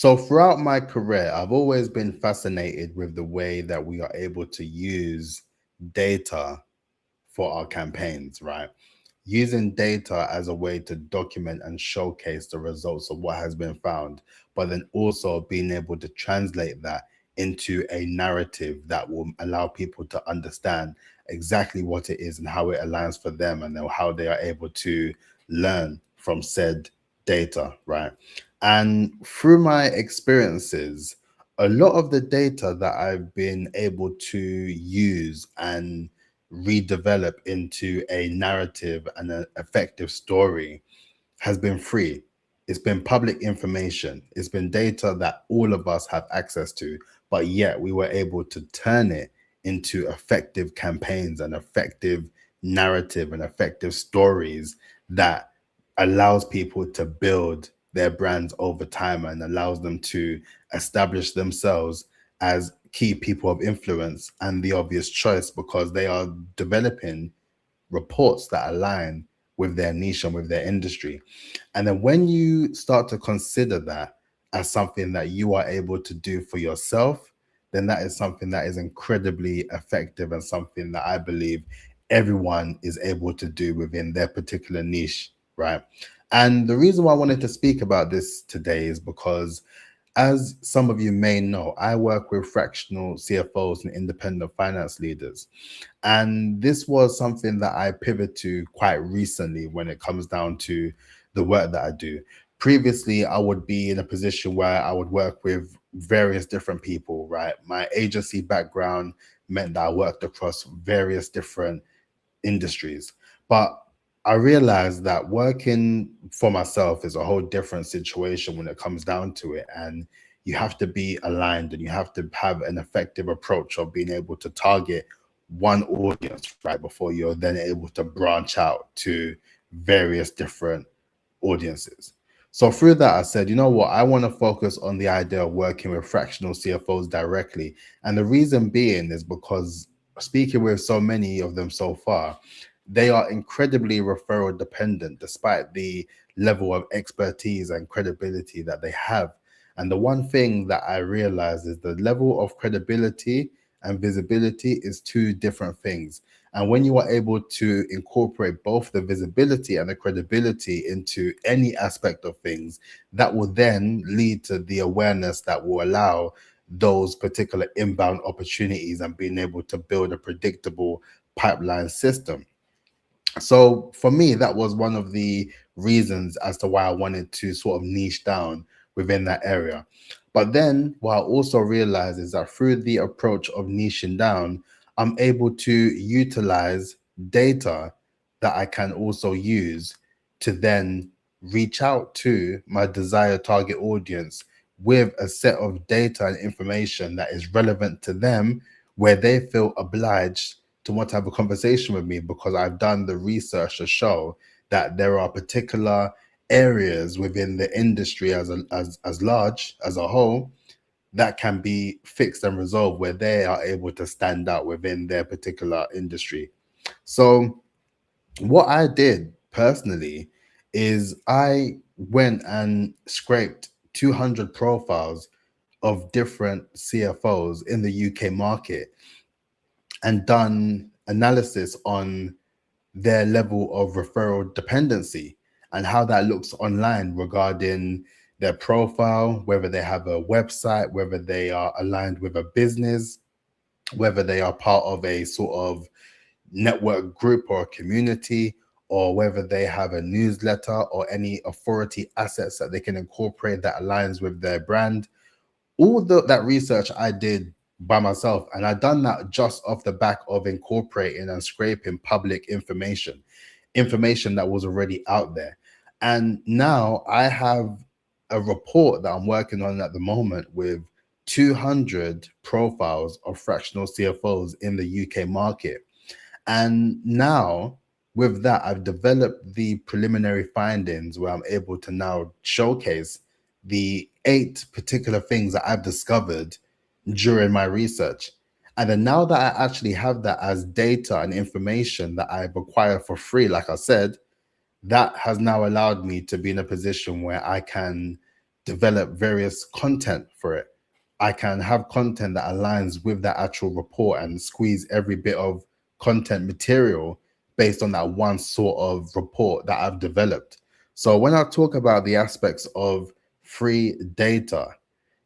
So throughout my career, I've always been fascinated with the way that we are able to use data for our campaigns, right? Using data as a way to document and showcase the results of what has been found, but then also being able to translate that into a narrative that will allow people to understand exactly what it is and how it aligns for them, and then how they are able to learn from said data, right? And through my experiences, a lot of the data that I've been able to use and redevelop into a narrative and an effective story has been free. It's been public information. It's been data that all of us have access to, but yet we were able to turn it into effective campaigns and effective narrative and effective stories that allows people to build their brands over time and allows them to establish themselves as key people of influence and the obvious choice, because they are developing reports that align with their niche and with their industry. And then when you start to consider that as something that you are able to do for yourself, then that is something that is incredibly effective and something that I believe everyone is able to do within their particular niche, right? And the reason why I wanted to speak about this today is because, as some of you may know, I work with fractional CFOs and independent finance leaders. And this was something that I pivot to quite recently when it comes down to the work that I do. Previously, I would be in a position where I would work with various different people, right? My agency background meant that I worked across various different industries. But I realized that working for myself is a whole different situation when it comes down to it. And you have to be aligned and you have to have an effective approach of being able to target one audience, right, before you're then able to branch out to various different audiences. So through that, I said, you know what, I want to focus on the idea of working with fractional CFOs directly. And the reason being is because, speaking with so many of them so far, they are incredibly referral dependent despite the level of expertise and credibility that they have. And the one thing that I realized is the level of credibility and visibility is two different things. And when you are able to incorporate both the visibility and the credibility into any aspect of things, that will then lead to the awareness that will allow those particular inbound opportunities and being able to build a predictable pipeline system. So for me, that was one of the reasons as to why I wanted to sort of niche down within that area. But then what I also realized is that through the approach of niching down, I'm able to utilize data that I can also use to then reach out to my desired target audience with a set of data and information that is relevant to them, where they feel obliged to want to have a conversation with me because I've done the research to show that there are particular areas within the industry as large as a whole that can be fixed and resolved, where they are able to stand out within their particular industry. So what I did personally is I went and scraped 200 profiles of different CFOs in the UK market and done analysis on their level of referral dependency and how that looks online regarding their profile, whether they have a website, whether they are aligned with a business, whether they are part of a sort of network group or a community, or whether they have a newsletter or any authority assets that they can incorporate that aligns with their brand. That research I did by myself, and I done that just off the back of incorporating and scraping public information that was already out there. And now I have a report that I'm working on at the moment with 200 profiles of fractional CFOs in the UK market. And now with that, I've developed the preliminary findings where I'm able to now showcase the 8 particular things that I've discovered during my research. And then now that I actually have that as data and information that I've acquired for free, like I said, that has now allowed me to be in a position where I can develop various content for it. I can have content that aligns with that actual report and squeeze every bit of content material based on that one sort of report that I've developed. So when I talk about the aspects of free data,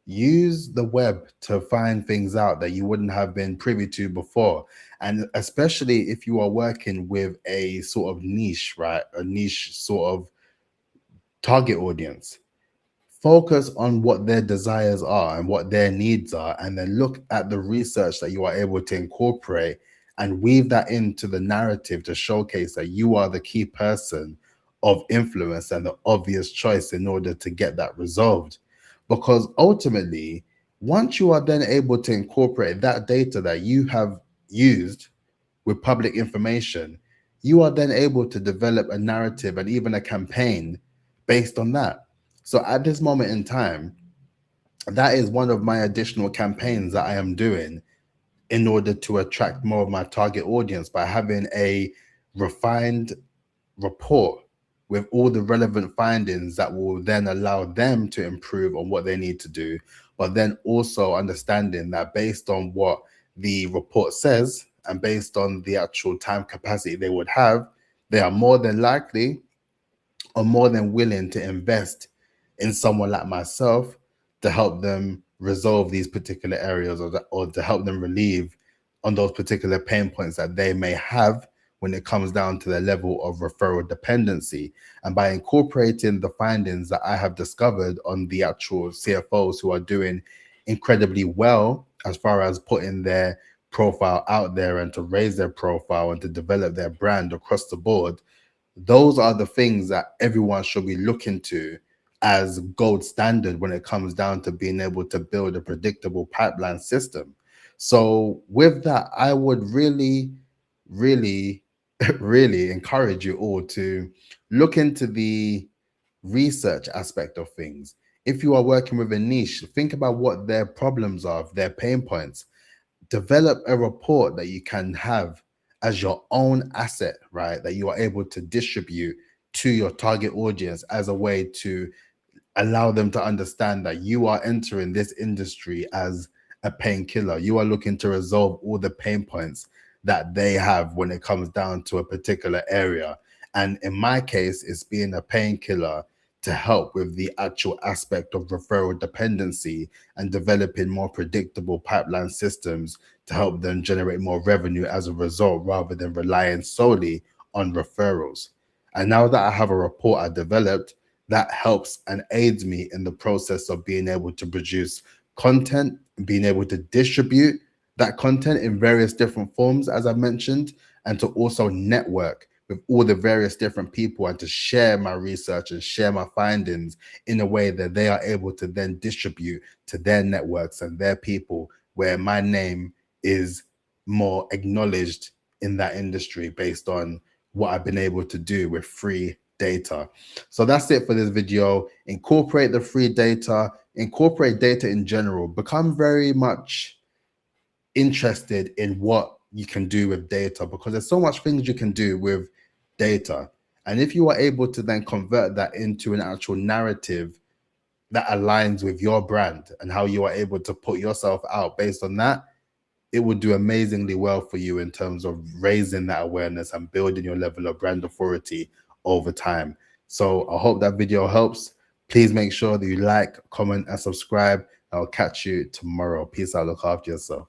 use the web to find things out that you wouldn't have been privy to before. And especially if you are working with a sort of niche, right? A niche sort of target audience, focus on what their desires are and what their needs are, and then look at the research that you are able to incorporate and weave that into the narrative to showcase that you are the key person of influence and the obvious choice in order to get that resolved. Because ultimately, once you are then able to incorporate that data that you have used with public information, you are then able to develop a narrative and even a campaign based on that. So at this moment in time, that is one of my additional campaigns that I am doing in order to attract more of my target audience by having a refined report with all the relevant findings that will then allow them to improve on what they need to do, but then also understanding that based on what the report says and based on the actual time capacity they would have, they are more than likely are more than willing to invest in someone like myself to help them resolve these particular areas, or to help them relieve on those particular pain points that they may have when it comes down to the level of referral dependency. And by incorporating the findings that I have discovered on the actual CFOs who are doing incredibly well as far as putting their profile out there and to raise their profile and to develop their brand across the board, those are the things that everyone should be looking to as gold standard when it comes down to being able to build a predictable pipeline system. So with that, I would really, really, really encourage you all to look into the research aspect of things. If you are working with a niche, think about what their problems are, their pain points. Develop a report that you can have as your own asset, right? That you are able to distribute to your target audience as a way to allow them to understand that you are entering this industry as a painkiller. You are looking to resolve all the pain points that they have when it comes down to a particular area. And in my case, it's being a painkiller to help with the actual aspect of referral dependency and developing more predictable pipeline systems to help them generate more revenue as a result, rather than relying solely on referrals. And now that I have a report I developed, that helps and aids me in the process of being able to produce content, being able to distribute that content in various different forms, as I mentioned, and to also network with all the various different people and to share my research and share my findings in a way that they are able to then distribute to their networks and their people, where my name is more acknowledged in that industry based on what I've been able to do with free data. So that's it for this video. Incorporate the free data, incorporate data in general, become very much interested in what you can do with data, because there's so much things you can do with data. And if you are able to then convert that into an actual narrative that aligns with your brand and how you are able to put yourself out based on that, it would do amazingly well for you in terms of raising that awareness and building your level of brand authority over time. So I hope that video helps. Please make sure that you like, comment, and subscribe. I'll catch you tomorrow. Peace out. Look after yourself.